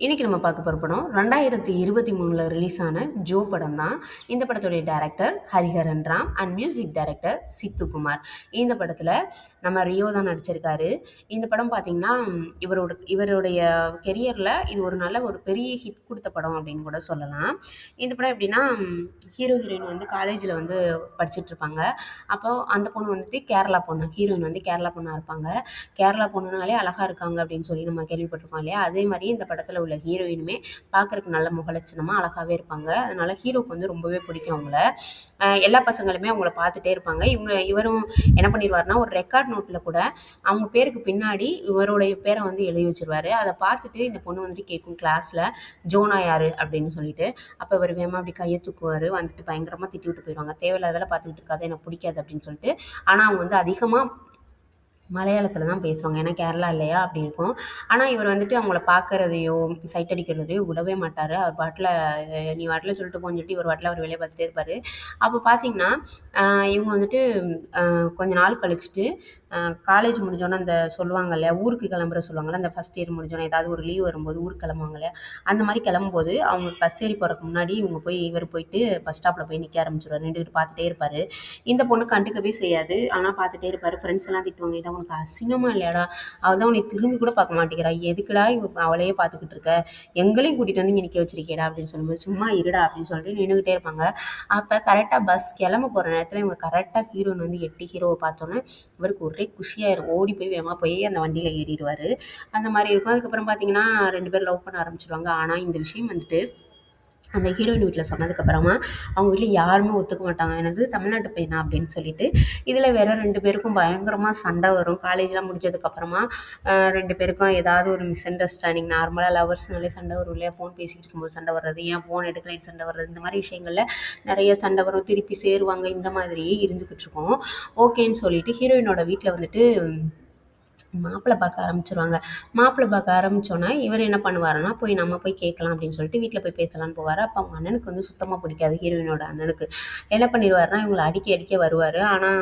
இன்னைக்கு நம்ம பார்க்க போகிற படம் 2023 ரிலீஸ் ஆன ஜோ படம் தான். இந்த படத்துடைய director Hariharan Ram and music director Siddhu Kumar. இந்த படத்தில் நம்ம ரியோ தான் நடிச்சிருக்காரு. இந்த படம் பார்த்தீங்கன்னா இவருடைய கெரியரில் இது ஒரு பெரிய ஹிட் கொடுத்த படம் அப்படின்னு கூட சொல்லலாம். இந்த படம் எப்படின்னா, ஹீரோ ஹீரோயின் வந்து காலேஜில் வந்து படிச்சுட்டு இருப்பாங்க. அப்போ அந்த பொண்ணு வந்துட்டு கேரளா பொண்ணு, ஹீரோயின் வந்து கேரளா பொண்ணாக இருப்பாங்க. கேரளா பொண்ணுனாலே அழகாக இருக்காங்க அப்படின்னு சொல்லி நம்ம கேள்விப்பட்டிருக்கோம் இல்லையா? அதே மாதிரி இந்த படத்தில் உள்ள ஹீரோயினுமே பார்க்கறதுக்கு நல்ல முகலட்சணமாக அழகாகவே இருப்பாங்க. அதனால ஹீரோக்கு வந்து ரொம்பவே பிடிக்கும் அவங்கள. எல்லா பசங்களுமே அவங்கள பார்த்துட்டே இருப்பாங்க. இவரும் என்ன பண்ணிடுவாருன்னா, ஒரு ரெக்கார்ட் நோட்டில் கூட அவங்க பேருக்கு பின்னாடி இவருடைய பேரை வந்து எழுதி வச்சிருவாரு. அதை பார்த்துட்டு இந்த பொண்ணு வந்துட்டு கேட்கும் கிளாஸில், ஜோனா யாரு அப்படின்னு சொல்லிட்டு. அப்போ இவர் வேகமாக அப்படி கையை தூக்குவார். வந்துட்டு பயங்கரமாக திட்டி விட்டு போயிடுவாங்க. தேவையில்லாத வேலை பார்த்துக்கிட்டு இருக்காது, எனக்கு பிடிக்காது அப்படின்னு சொல்லிட்டு. ஆனால் அவங்க வந்து அதிகமாக மலையாளத்தில் தான் பேசுவாங்க. ஏன்னா கேரளா இல்லையா, அப்படி இருக்கும். ஆனால் இவர் வந்துட்டு அவங்கள பார்க்கறதையோ சைட் அடிக்கிறதையோ விடவே மாட்டார். அவர் பாட்டில் நீ வாட்டில் சொல்லிட்டு போன்னு சொல்லிட்டு இவர் வாட்டில் அவர் வேலையை பார்த்துட்டே இருப்பார். அப்போ பார்த்தீங்கன்னா இவங்க வந்துட்டு கொஞ்ச நாள் கழிச்சிட்டு காலேஜ் முடிஞ்சோன்னே அந்த சொல்லுவாங்க இல்லையா, ஊருக்கு கிளம்புற சொல்லுவாங்கள்ல, அந்த ஃபஸ்ட் இயர் முடிஞ்சோன்னே ஏதாவது ஒரு லீவ் வரும்போது ஊருக்கு கிளம்புவாங்க இல்லையா, அந்த மாதிரி கிளம்பும்போது அவங்க பஸ் ஏறி போகிறதுக்கு முன்னாடி இவர் போயிட்டு பஸ் ஸ்டாப்பில் போய் நிற்க ஆரம்பிச்சிடுவார். நின்றுட்டு பார்த்துட்டே இருப்பார். இந்த பொண்ணு கண்டுக்கவே செய்யாது. ஆனால் பார்த்துட்டே இருப்பார். ஃப்ரெண்ட்ஸ் எல்லாம் திட்டுவாங்க, ஏடா உனக்கு அசிங்கமாக இல்லையாடா, அவள் தான் உன்னை திரும்பி கூட பார்க்க மாட்டேங்கிறா, எதுக்குடா அவளையே பார்த்துக்கிட்டு இருக்க, எங்களையும் கூட்டிகிட்டு வந்து இங்கே நிற்க வச்சிருக்கேடா அப்படின்னு சொல்லும்போது, சும்மா இருடா அப்படின்னு சொல்லிட்டு நின்றுக்கிட்டே இருப்பாங்க. அப்போ கரெக்டாக பஸ் கிளம்ப போகிற நேரத்தில் இவங்க கரெக்டாக ஹீரோயின் வந்து எட்டி ஹீரோவை பார்த்தோன்னே இவருக்கு ஒரே குஷியாயிரும். ஓடி போய் வேகமாக போய் அந்த வண்டியில் ஏறிடுவார். அந்த மாதிரி இருக்கும். அதுக்கப்புறம் பார்த்தீங்கன்னா 2 பேரும் லவ் பண்ண ஆரம்பிச்சிருவாங்க. ஆனால் இந்த விஷயம் வந்துட்டு அந்த ஹீரோயின் வீட்டில் சொன்னதுக்கப்புறமா அவங்க வீட்டில் யாருமே ஒத்துக்க மாட்டாங்க. எனது தமிழ்நாட்டு பையனா அப்படின்னு சொல்லிட்டு. இதில் வேற 2 பேருக்கும் பயங்கரமாக சண்டை வரும். காலேஜ்லாம் முடிஞ்சதுக்கப்புறமா 2 பேருக்கும் ஏதாவது ஒரு மிஸ் அண்டர்ஸ்டாண்டிங், நார்மலாக லவர்ஸ்னாலே சண்டை வரும் இல்லையா, ஃபோன் பேசிக்கிட்டு இருக்கும்போது சண்டை வர்றது, ஏன் ஃபோன் எடுக்கலைன்னு சண்டை வர்றது, இந்த மாதிரி விஷயங்களில் நிறைய சண்டை வரும். திருப்பி சேருவாங்க. இந்த மாதிரியே இருந்துக்கிட்டு இருக்கோம். ஓகேன்னு சொல்லிட்டு ஹீரோயினோட வீட்டில் வந்துட்டு மாப்பிள்ளை பார்க்க ஆரம்பிச்சிருவாங்க. மாப்பிள்ளை பார்க்க ஆரம்பித்தோன்னே இவர் என்ன பண்ணுவாருன்னா, நம்ம போய் கேட்கலாம் அப்படின்னு சொல்லிட்டு வீட்டில் போய் பேசலான்னு போவார். அப்போ அவங்க அண்ணனுக்கு வந்து சுத்தமாக பிடிக்காது. ஹீரோயினோட அண்ணனுக்கு என்ன பண்ணிடுவாருன்னா, இவங்களை அடிக்க வருவார். ஆனால்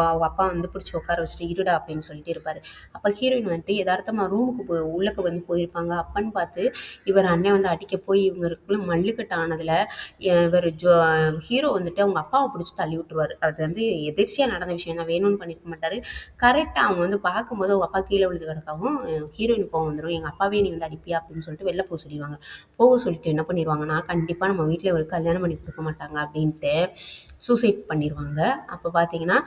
அவங்க அப்பா வந்து பிடிச்சி உட்கார வச்சுட்டு இருடா அப்படின்னு சொல்லிட்டு இருப்பார். அப்போ ஹீரோயின் வந்துட்டு யதார்த்தமாக ரூமுக்கு உள்ளுக்கு வந்து போயிருப்பாங்க. அப்பன்னு பார்த்து இவர் அண்ணன் வந்து அடிக்க போய் இவங்களுக்குள்ள மல்லுக்கட்டு ஆனதில் இவர் ஹீரோ வந்துட்டு அவங்க அப்பாவை பிடிச்சி தள்ளி விட்டுருவார். அது வந்து எதிர்ச்சியாக நடந்த விஷயம் தான், வேணும்னு பண்ணியிருக்க மாட்டார். கரெக்டாக அவங்க வந்து பார்க்கும்போது அவங்க அப்பா கீழே விழுந்து கிடக்கவும் ஹீரோயின் கோவம் வந்துடும். எங்கள் அப்பாவே நீ வந்து அடிப்பியா அப்படின்னு சொல்லிட்டு வெளில போக சொல்லிடுவாங்க. போக சொல்லிட்டு என்ன பண்ணிடுவாங்கன்னா, கண்டிப்பாக நம்ம வீட்டில் ஒரு கல்யாணம் பண்ணி கொடுக்க மாட்டாங்க அப்படின்ட்டு சூசைட் பண்ணிடுவாங்க. அப்போ பார்த்தீங்கன்னா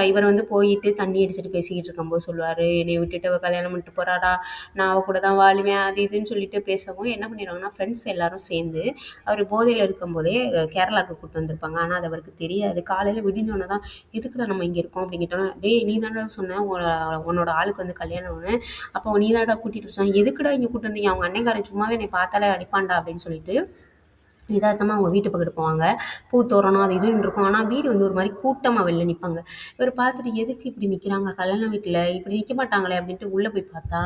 இவர் வந்து போயிட்டு தண்ணி அடிச்சுட்டு பேசிக்கிட்டு இருக்கும்போது சொல்லுவார், என்னை விட்டுட்டு அவள் கல்யாணம் பண்ணிட்டு போகிறாடா, நான் அவள் கூட தான் வாழுவேன், அது இதுன்னு சொல்லிட்டு பேசவும் என்ன பண்ணிடுவாங்கன்னா, ஃப்ரெண்ட்ஸ் எல்லாரும் சேர்ந்து அவர் போதையில் இருக்கும்போதே கேரளாவுக்கு கூப்பிட்டு வந்திருப்பாங்க. ஆனால் அது அவருக்கு தெரியாது. காலையில் விடிஞ்சோன்னே தான், எதுக்குடா நம்ம இங்கே இருக்கோம் அப்படிங்கிட்டோன்னா, டேய் நீ தானடா சொன்ன உன்னோட ஆளுக்கு வந்து கல்யாணம்னு, அப்போ நீ தானடா கூட்டிகிட்டு சொன்ன, எதுக்குடா இங்கே கூப்பிட்டு வந்தீங்க, அவங்க அண்ணன்காரன் சும்மாவே என்னை பார்த்தாலே அடிப்பான்டா அப்படின்னு சொல்லிட்டு யதார்த்தமாக அவங்க வீட்டு பக்கத்து போவாங்க. பூ தோரணம் அது இதுன்னு இருக்கும். ஆனால் வீடு வந்து ஒரு மாதிரி கூட்டமாக வெளில நிற்பாங்க. இவர் பார்த்துட்டு எதுக்கு இப்படி நிற்கிறாங்க கல்யாண வீட்டில், இப்படி நிற்க மாட்டாங்களே அப்படின்ட்டு உள்ளே போய் பார்த்தா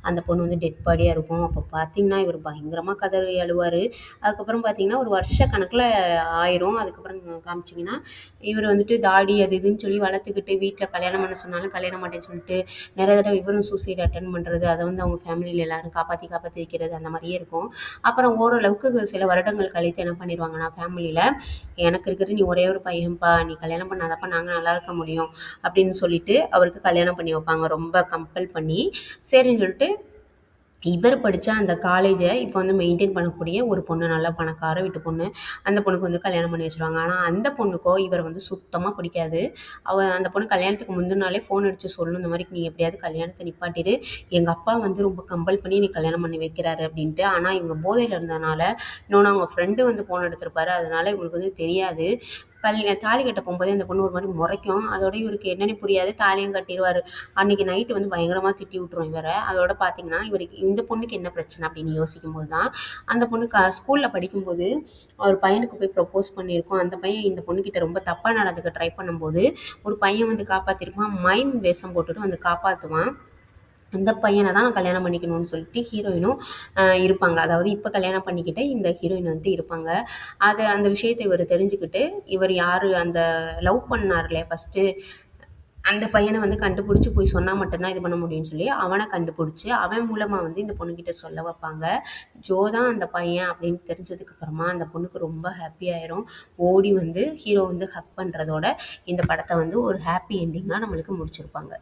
அந்த பொண்ணு வந்து டெட் பாடியாக இருக்கும். அப்போ பார்த்தீங்கன்னா இவர் பயங்கரமாக கதறி அழுவார். அதுக்கப்புறம் பார்த்தீங்கன்னா ஒரு வருஷ கணக்கில் ஆயிரும். அதுக்கப்புறம் காமிச்சிங்கன்னா இவர் வந்துட்டு தாடி அது இதுன்னு சொல்லி வளர்த்துக்கிட்டு வீட்டில் கல்யாணம் பண்ண சொன்னாலும் கல்யாணம் மாட்டேன்னு சொல்லிட்டு நிறைய தடவை இவரும் சூசைட் அட்டன் பண்ணுறது, அதை வந்து அவங்க ஃபேமிலியில் எல்லாரும் காப்பாற்றி வைக்கிறது, அந்த மாதிரியே இருக்கும். அப்புறம் ஓரளவுக்கு சில வருடங்கள் கழித்து என்ன பண்ணிடுவாங்கன்னா, ஃபேமிலியில் எனக்கு இருக்கிறது நீ ஒரே ஒரு பையன்ப்பா, நீ கல்யாணம் பண்ணாதப்பா நாங்கள் நல்லா இருக்க முடியும் அப்படின்னு சொல்லிட்டு அவருக்கு கல்யாணம் பண்ணி வைப்பாங்க. ரொம்ப கம்பல் பண்ணி சரின்னு சொல்லிட்டு இவர் படித்த அந்த காலேஜை இப்போ வந்து மெயின்டைன் பண்ணக்கூடிய ஒரு பொண்ணு, நல்ல பணக்கார வீட்டு பொண்ணு, அந்த பொண்ணுக்கு வந்து கல்யாணம் பண்ணி வச்சுருவாங்க. ஆனால் அந்த பொண்ணுக்கோ இவர் வந்து சுத்தமாக பிடிக்காது. அந்த பொண்ணு கல்யாணத்துக்கு முந்தின நாளே ஃபோன் அடித்து சொல்லணும், இந்த மாதிரி நீ எப்படியாவது கல்யாணத்தை நிப்பாட்டிடு, எங்கள் அப்பா வந்து ரொம்ப கம்பல் பண்ணி நீ கல்யாணம் பண்ணி வைக்கிறாரு அப்படின்ட்டு. ஆனால் இவங்க போதையில் இருந்ததுனால, இன்னொன்று அவங்க ஃப்ரெண்டு வந்து ஃபோன் எடுத்திருப்பாரு, அதனால் இவங்களுக்கு வந்து தெரியாது. தாலி கட்ட போகும்போதே அந்த பொண்ணு ஒரு மாதிரி முறைக்கும். அதோட இவருக்கு என்னன்னு புரியாது, தாலியும் கட்டிடுவார். அன்றைக்கி நைட்டு வந்து பயங்கரமாக திட்டி விட்டுரும் இவரை. அதோட பார்த்தீங்கன்னா இவருக்கு இந்த பொண்ணுக்கு என்ன பிரச்சனை அப்படின்னு யோசிக்கும்போது தான், அந்த பொண்ணு ஸ்கூலில் படிக்கும்போது ஒரு பையனுக்கு போய் ப்ரப்போஸ் பண்ணியிருக்கோம். அந்த பையன் இந்த பொண்ணுக்கிட்ட ரொம்ப தப்பாக நடந்துக்க ட்ரை பண்ணும்போது ஒரு பையன் வந்து காப்பாற்றிருப்பான். மைம் வேஷம் போட்டுட்டு வந்து காப்பாற்றுவான். அந்த பையனை தான் நான் கல்யாணம் பண்ணிக்கணும்னு சொல்லிட்டு ஹீரோயினும் இருப்பாங்க. அதாவது இப்போ கல்யாணம் பண்ணிக்கிட்ட இந்த ஹீரோயின் வந்து இருப்பாங்க. அந்த விஷயத்தை இவர் தெரிஞ்சுக்கிட்டு, இவர் யார் அந்த லவ் பண்ணார் இல்லையா ஃபஸ்ட்டு, அந்த பையன வந்து கண்டுபிடிச்சு போய் சொன்னா மட்டும் தான் இது பண்ண முடியும்னு சொல்லி, அவன கண்டுபிடிச்சு, அவன் மூலமா வந்து இந்த பொண்ணுகிட்ட சொல்ல வைப்பாங்க. ஜோ தான் அந்த பையன் அப்படின்னு தெரிஞ்சதுக்கு அப்புறமா, அந்த பொண்ணுக்கு ரொம்ப ஹாப்பி ஆயிரும். ஓடி வந்து ஹீரோ வந்து ஹக் பண்றதோட, இந்த படத்த வந்து ஒரு ஹாப்பி எண்டிங்கா நம்மளுக்கு முடிச்சிருப்பாங்க.